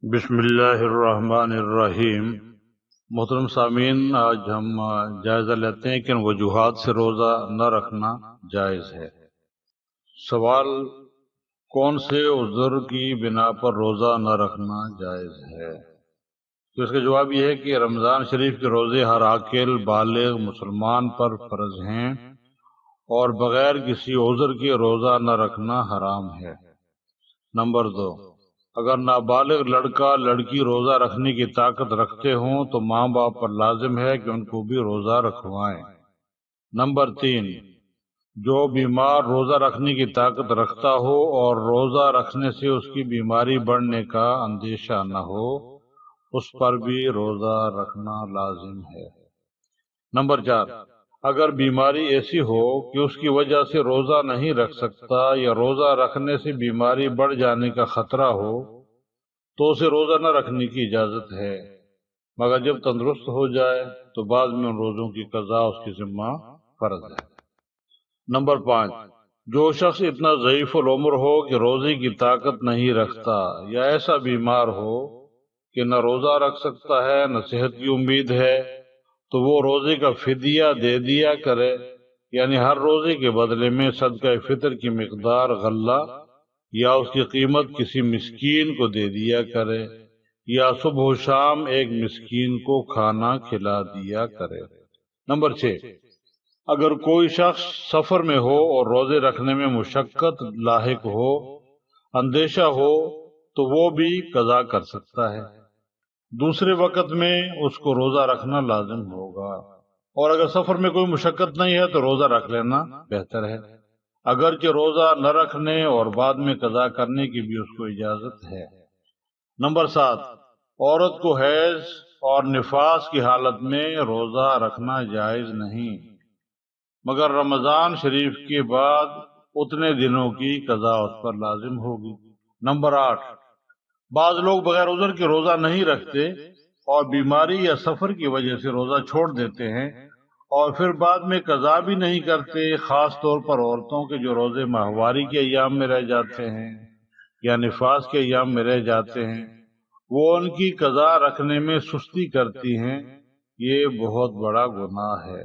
بسم اللہ الرحمن الرحیم۔ محترم سامعین، آج ہم جائزہ لیتے ہیں کہ ان وجوہات سے روزہ نہ رکھنا جائز ہے۔ سوال: کون سے عذر کی بنا پر روزہ نہ رکھنا جائز ہے؟ تو اس کا جواب یہ ہے کہ رمضان شریف کے روزے ہر عاقل بالغ مسلمان پر فرض ہیں اور بغیر کسی عذر کے روزہ نہ رکھنا حرام ہے۔ نمبر 2، اگر نابالغ لڑکا لڑکی روزہ رکھنے کی طاقت رکھتے ہوں تو ماں باپ پر لازم ہے کہ ان کو بھی روزہ رکھوائیں۔ نمبر 3، جو بیمار روزہ رکھنے کی طاقت رکھتا ہو اور روزہ رکھنے سے اس کی بیماری بڑھنے کا اندیشہ نہ ہو، اس پر بھی روزہ رکھنا لازم ہے۔ نمبر 4، اگر بیماری ایسی ہو کہ اس کی وجہ سے روزہ نہیں رکھ سکتا یا روزہ رکھنے سے بیماری بڑھ جانے کا خطرہ ہو تو اسے روزہ نہ رکھنے کی اجازت ہے، مگر جب تندرست ہو جائے تو بعد میں ان روزوں کی قضا اس کی ذمہ فرض ہے۔ نمبر 5، جو شخص اتنا ضعیف العمر ہو کہ روزے کی طاقت نہیں رکھتا یا ایسا بیمار ہو کہ نہ روزہ رکھ سکتا ہے نہ صحت کی امید ہے، تو وہ روزے کا فدیہ دے دیا کرے، یعنی ہر روزے کے بدلے میں صدقہ فطر کی مقدار غلہ یا اس کی قیمت کسی مسکین کو دے دیا کرے، یا صبح و شام ایک مسکین کو کھانا کھلا دیا کرے۔ نمبر 6، اگر کوئی شخص سفر میں ہو اور روزے رکھنے میں مشقت لاحق ہو، اندیشہ ہو، تو وہ بھی قضا کر سکتا ہے۔ دوسرے وقت میں اس کو روزہ رکھنا لازم ہوگا، اور اگر سفر میں کوئی مشقت نہیں ہے تو روزہ رکھ لینا بہتر ہے، اگرچہ روزہ نہ رکھنے اور بعد میں قضا کرنے کی بھی اس کو اجازت ہے۔ نمبر 7، عورت کو حیض اور نفاس کی حالت میں روزہ رکھنا جائز نہیں، مگر رمضان شریف کے بعد اتنے دنوں کی قضا اس پر لازم ہوگی۔ نمبر 8، بعض لوگ بغیر عذر کے روزہ نہیں رکھتے اور بیماری یا سفر کی وجہ سے روزہ چھوڑ دیتے ہیں اور پھر بعد میں قضا بھی نہیں کرتے، خاص طور پر عورتوں کے جو روزے ماہواری کے ایام میں رہ جاتے ہیں یا نفاس کے ایام میں رہ جاتے ہیں، وہ ان کی قضا رکھنے میں سستی کرتی ہیں۔ یہ بہت بڑا گناہ ہے۔